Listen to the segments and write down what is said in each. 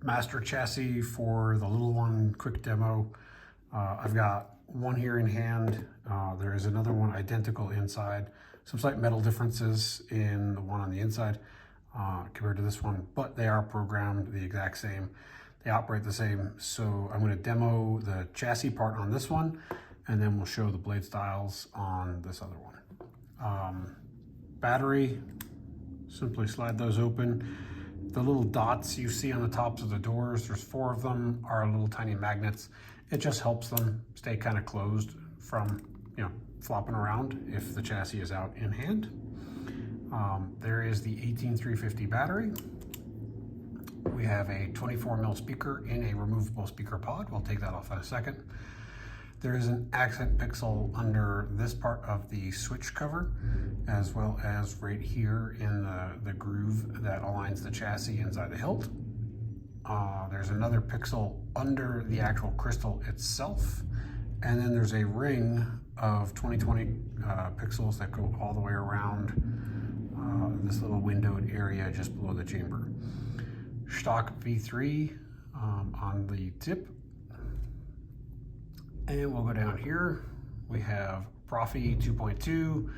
master chassis for the little one, quick demo. I've got one here in hand. There is another one identical inside. Some slight metal differences in the one on the inside compared to this one, but they are programmed the exact same. They operate the same. So I'm going to demo the chassis part on this one, and then we'll show the blade styles on this other one. Battery, simply slide those open. The little dots you see on the tops of the doors, there's 4 of them, are little tiny magnets. It just helps them stay kind of closed from, flopping around if the chassis is out in hand. There is the 18350 battery. We have a 24mm speaker in a removable speaker pod. We'll take that off in a second. There is an accent pixel under this part of the switch cover, as well as right here in the groove that aligns the chassis inside the hilt. There's another pixel under the actual crystal itself. And then there's a ring of 2020 pixels that go all the way around this little windowed area just below the chamber. Stock V3 on the tip. And we'll go down here. We have Proffie 2.2,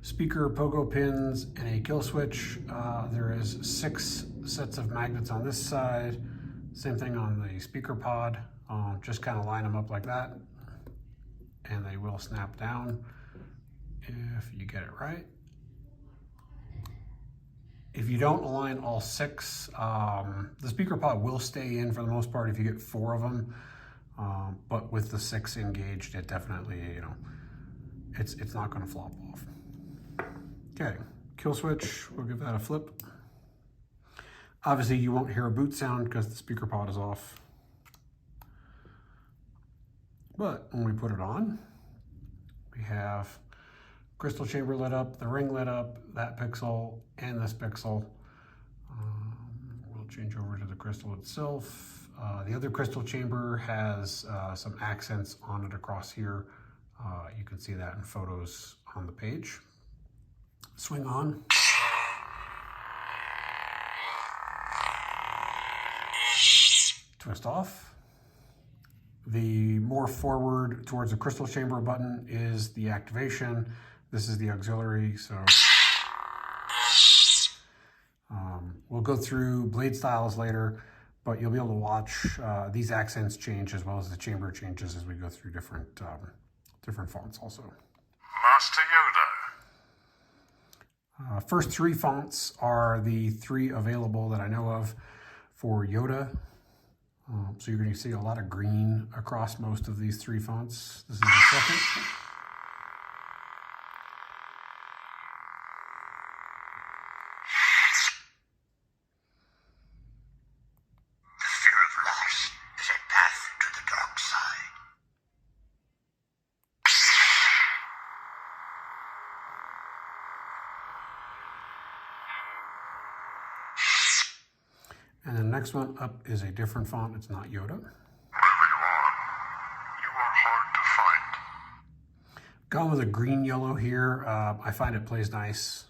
speaker pogo pins, and a kill switch. There is 6 sets of magnets on this side. Same thing on the speaker pod. Just kind of line them up like that, and they will snap down if you get it right. If you don't align all 6, the speaker pod will stay in for the most part if you get 4 of them. But with the 6 engaged, it definitely, it's not going to flop off. Okay, kill switch, we'll give that a flip. Obviously, you won't hear a boot sound because the speaker pod is off. But when we put it on, we have crystal chamber lit up, the ring lit up, that pixel, and this pixel. We'll change over to the crystal itself. The other crystal chamber has some accents on it across here. You can see that in photos on the page. Swing on. Twist off. The more forward towards the crystal chamber button is the activation. This is the auxiliary, so we'll go through blade styles later, but you'll be able to watch these accents change as well as the chamber changes as we go through different fonts also. Master Yoda. First 3 fonts are the 3 available that I know of for Yoda. So you're going to see a lot of green across most of these 3 fonts. This is the second. The fear of loss is a path to the dark side. And the next one up is a different font. It's not Yoda. Wherever you are hard to find. Gone with a green yellow here. I find it plays nice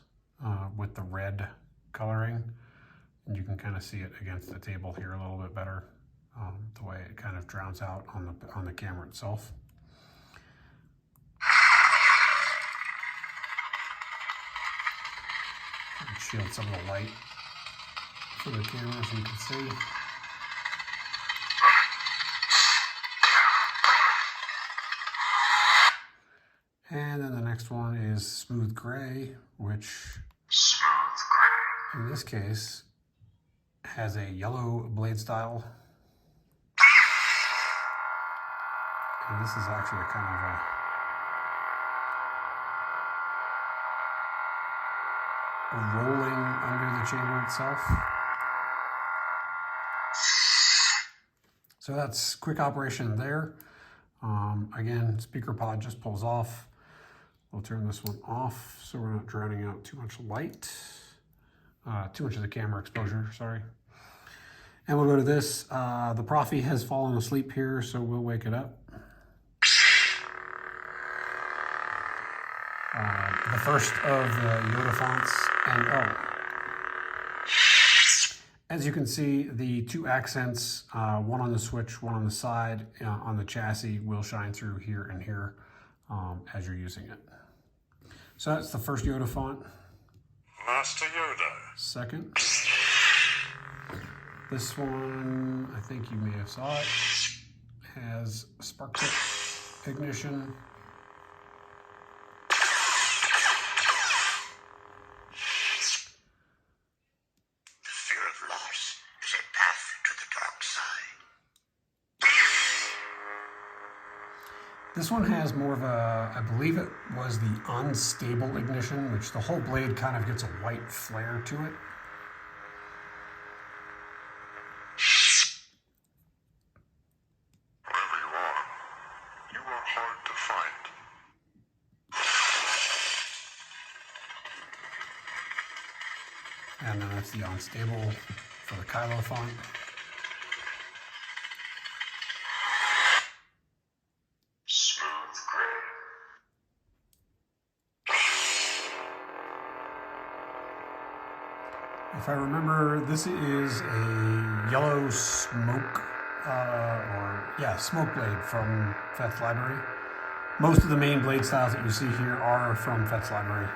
with the red coloring. And you can kind of see it against the table here a little bit better. The way it kind of drowns out on the camera itself. And shield some of the light for the camera so you can see. And then the next one is smooth gray, which in this case has a yellow blade style. And this is actually a kind of a rolling under the chamber itself. So that's quick operation there. Again, speaker pod just pulls off. We'll turn this one off so we're not drowning out too much light. Too much of the camera exposure, sorry. And we'll go to this. The Proffie has fallen asleep here, so we'll wake it up. The first of the Yoda fonts, and As you can see, the two accents, one on the switch, one on the side, on the chassis will shine through here and here as you're using it. So that's the first Yoda font. Master Yoda. Second. This one, I think you may have saw it, has spark tip ignition. The fear of loss is a path to the dark side. This one has more of a, I believe it was the unstable ignition, which the whole blade kind of gets a white flare to it. Wherever you are hard to find. And then that's the unstable for the Kylo font. Smooth gray. If I remember, this is a yellow smoke, smoke blade from Fett's library. Most of the main blade styles that you see here are from Fett's library.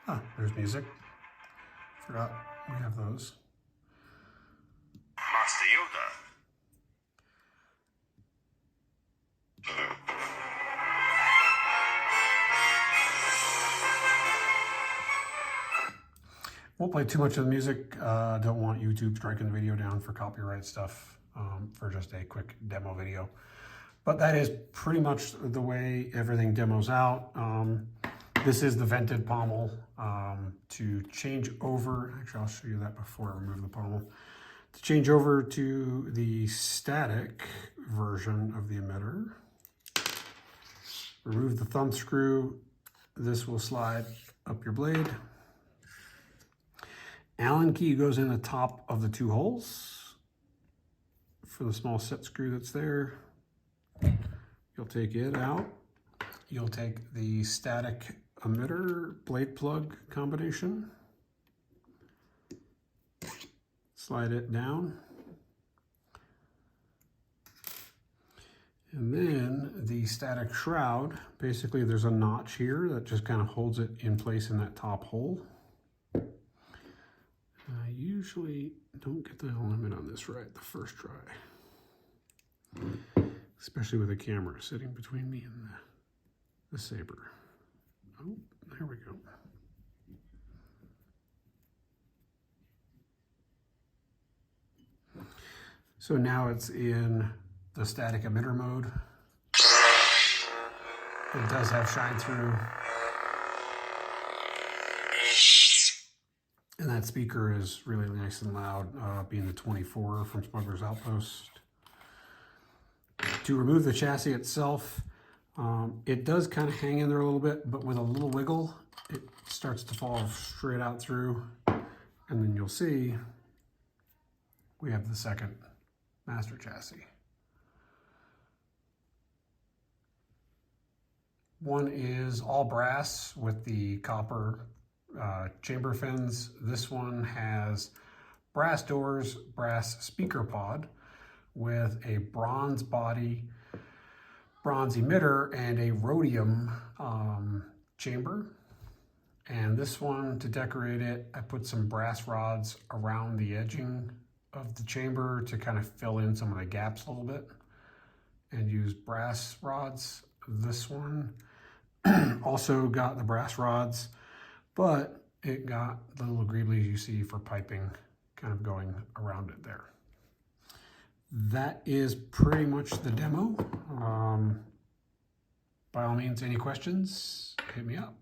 Ah, there's music. Forgot we have those. Master Yoda. Won't play too much of the music. Don't want YouTube striking the video down for copyright stuff for just a quick demo video. But that is pretty much the way everything demos out. This is the vented pommel. To change over, actually I'll show you that before I remove the pommel. To change over to the static version of the emitter, remove the thumb screw. This will slide up your blade. Allen key goes in the top of the two holes for the small set screw that's there. You'll take it out. You'll take the static emitter blade plug combination, slide it down, and then the static shroud, basically there's a notch here that just kind of holds it in place in that top hole. I usually don't get the alignment on this right the first try, especially with a camera sitting between me and the saber. Oh, there we go. So now it's in the static emitter mode. It does have shine through. And that speaker is really nice and loud, being the 24 from Smuggler's Outpost. To remove the chassis itself, it does kind of hang in there a little bit, but with a little wiggle, it starts to fall straight out through. And then you'll see we have the second master chassis. One is all brass with the copper chamber fins. This one has brass doors, brass speaker pod with a bronze body, bronze emitter, and a rhodium chamber. And this one, to decorate it, I put some brass rods around the edging of the chamber to kind of fill in some of the gaps a little bit, and use brass rods. This one also got the brass rods, but it got the little greeblies you see for piping kind of going around it there. That is pretty much the demo. By all means, any questions, hit me up.